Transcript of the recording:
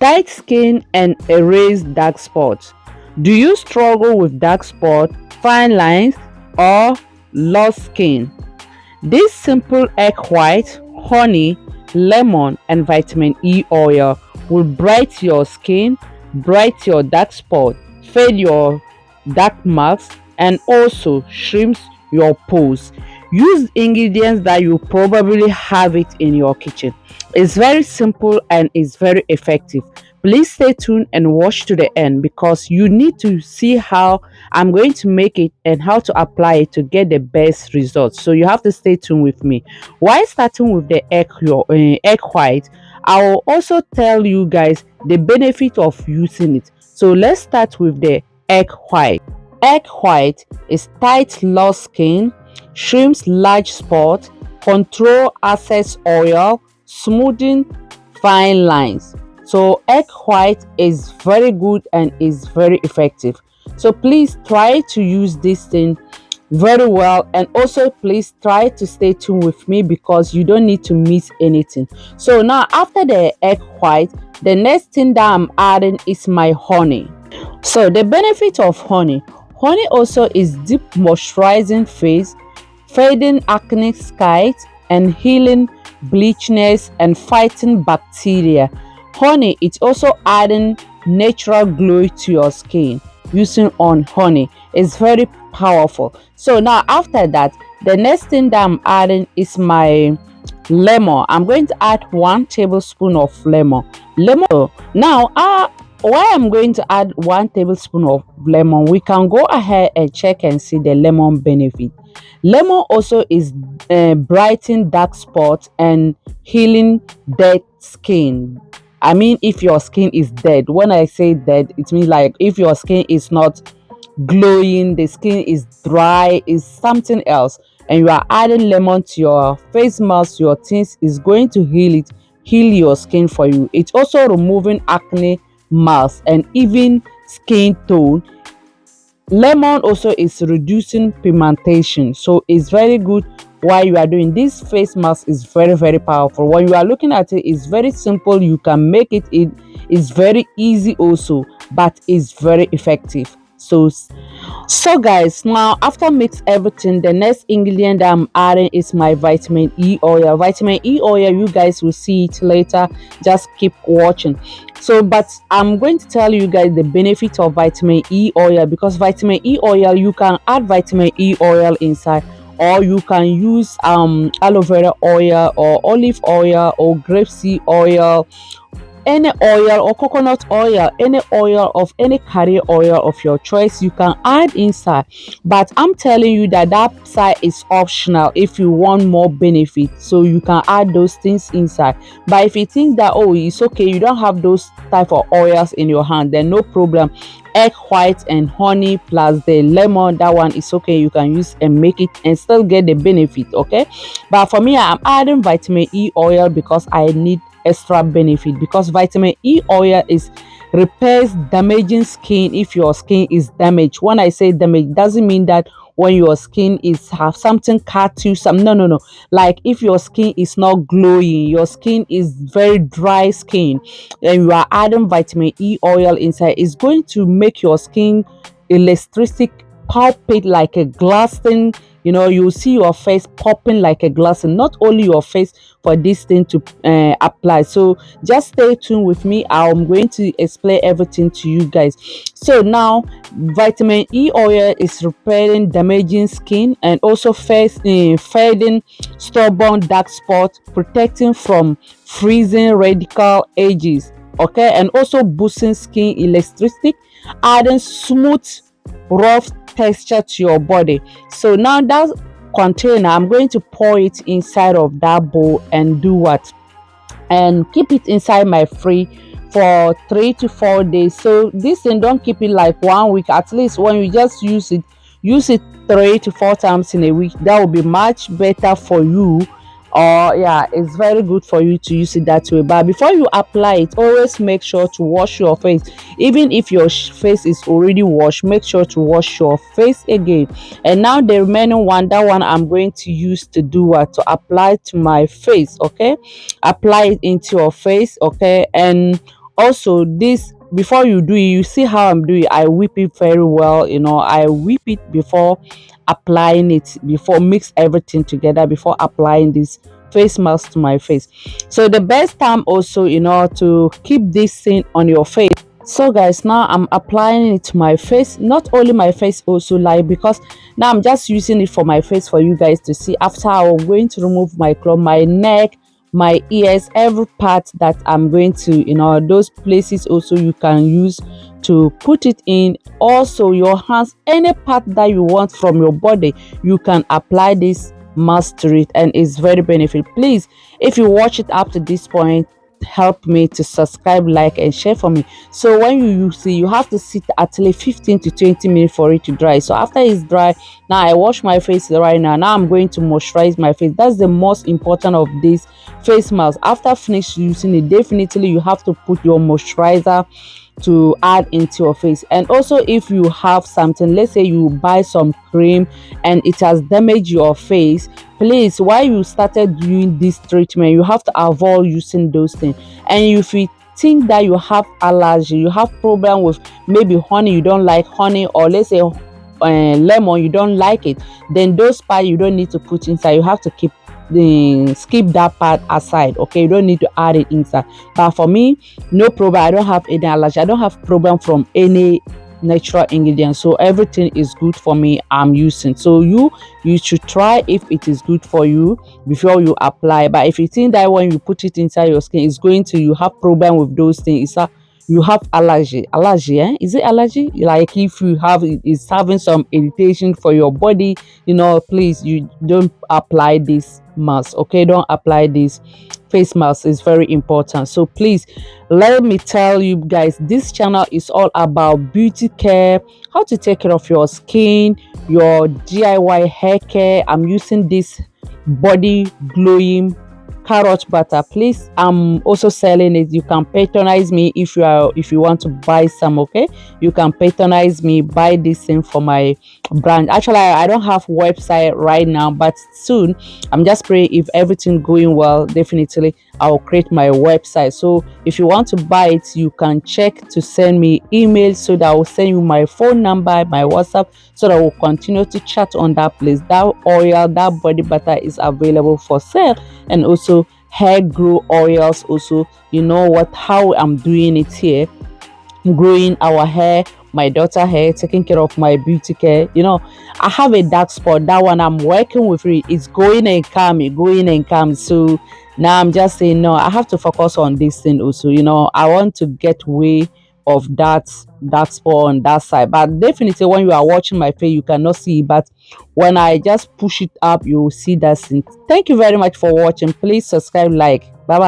tight skin and erase dark spots. Do you struggle with dark spots, fine lines, or lost skin? This simple egg white, honey, lemon, and vitamin E oil will brighten your skin, brighten your dark spot, fade your dark marks, and also shrinks your pores. Use ingredients that you probably have it in your kitchen. It's very simple and it's very effective. Please stay tuned and watch to the end because you need to see how I'm going to make it and how to apply it to get the best results. So you have to stay tuned with me. While starting with the egg white, I will also tell you guys the benefit of using it. So let's start with the egg white. Egg white is tight lost skin, shrimps large spot, control excess oil, smoothing fine lines. So egg white is very good and is very effective. So please try to use this thing very well, and also please try to stay tuned with me because you don't need to miss anything. So now after the egg white, the next thing that I'm adding is my honey. So the benefit of honey also is deep moisturizing face, fading acne scars, and healing bleachness and fighting bacteria. Honey is also adding natural glow to your skin. Using on honey is very powerful. So now after that, the next thing that I'm adding is my lemon. I'm going to add 1 tablespoon of lemon. Now why I'm going to add 1 tablespoon of lemon, we can go ahead and check and see the lemon benefit. Lemon also is brightening dark spots and healing dead skin. I mean, if your skin is dead, when I say dead, it means like if your skin is not glowing, the skin is dry, is something else, and you are adding lemon to your face mask, your things is going to heal your skin for you. It's also removing acne marks and even skin tone. Lemon also is reducing pigmentation, so it's very good while you are doing this. Face mask is very powerful. When you are looking at it, it's very simple, you can make it. It is very easy also, but it's very effective. So guys, now after mix everything, the next ingredient that I'm adding is my vitamin E oil. Vitamin E oil, you guys will see it later, just keep watching. So but I'm going to tell you guys the benefit of vitamin E oil, because vitamin E oil, you can add vitamin E oil inside, or you can use aloe vera oil or olive oil or grapeseed oil, any oil, or coconut oil, any oil of any carrier oil of your choice you can add inside. But I'm telling you that that side is optional if you want more benefit, so you can add those things inside. But if you think that, oh, it's okay, you don't have those type of oils in your hand, then no problem. Egg white and honey plus the lemon, that one is okay, you can use and make it and still get the benefit. Okay, but for me, I'm adding vitamin E oil because I need extra benefit, because vitamin E oil is repairs damaging skin. If your skin is damaged, when I say damage, doesn't mean that when your skin is have something cut you some, no, like if your skin is not glowing, your skin is very dry skin, and you are adding vitamin E oil inside, it's going to make your skin electric, palpate like a glass thing. You know, you see your face popping like a glass, and not only your face, for this thing to apply. So just stay tuned with me, I'm going to explain everything to you guys. So now vitamin E oil is repairing damaging skin and also fading stubborn dark spots, protecting from freezing radical edges, okay, and also boosting skin elasticity, adding smooth rough texture to your body. So now that container, I'm going to pour it inside of that bowl and do what, and keep it inside my fridge for 3 to 4 days. So this thing, don't keep it like 1 week. At least when you just use it 3 to 4 times in a week. That will be much better for you. Or yeah, it's very good for you to use it that way. But before you apply it, always make sure to wash your face. Even if your face is already washed, make sure to wash your face again. And now the remaining one, that one I'm going to use to do what, to apply to my face. Okay, apply it into your face. Okay, and Also, this before you do it, you see how I'm doing. I whip it very well. I whip it before applying it, before mix everything together before applying this face mask to my face. So the best time also, to keep this thing on your face. So guys, now I'm applying it to my face, not only my face, also like, because now I'm just using it for my face for you guys to see. After, I'm going to remove my cloth, my neck, my ears, every part that I'm going to, those places also you can use to put it in. Also your hands, any part that you want from your body, you can apply this mask to it, and it's very beneficial. Please, if you watch it up to this point, help me to subscribe, like and share for me. So when you use it, you have to sit at least 15 to 20 minutes for it to dry. So after it's dry, now I wash my face right now I'm going to moisturize my face. That's the most important of this face mask. After finish using it, definitely you have to put your moisturizer to add into your face. And also, if you have something, let's say you buy some cream and it has damaged your face, please, while you started doing this treatment, you have to avoid using those things. And if you think that you have allergy, you have problem with maybe honey, you don't like honey, or let's say lemon, you don't like it, then those parts you don't need to put inside. You have to skip that part aside. Okay, you don't need to add it inside. But for me, no problem. I don't have any allergy, I don't have problem from any natural ingredients, so everything is good for me. I'm using, so you should try if it is good for you before you apply. But if you think that when you put it inside your skin, it's going to, you have problem with those things, it's a, you have allergy, is it allergy, like if you have it's having some irritation for your body, please, you don't apply this mask. Okay, don't apply this face mask. Is very important. So please, let me tell you guys, this channel is all about beauty care, how to take care of your skin, your DIY hair care. I'm using this body glowing carrot butter. Please, I'm also selling it. You can patronize me if you want to buy some. Okay, you can patronize me, buy this thing for my brand. Actually, I don't have website right now, but soon, I'm just praying, if everything going well, definitely I'll create my website. So if you want to buy it, you can check to send me email, so that I will send you my phone number, my WhatsApp, so that we'll continue to chat on that place. That oil, that body butter is available for sale. And also hair grow oils also, how I'm doing it here, growing our hair, my daughter hair, taking care of my beauty care. I have a dark spot, that one I'm working with it. It's going and come. So now I'm just saying, no, I have to focus on this thing also. I want to get way of that dark spot on that side. But definitely when you are watching my face, you cannot see it, but when I just push it up, you will see that thing. Thank you very much for watching. Please subscribe, like. Bye bye.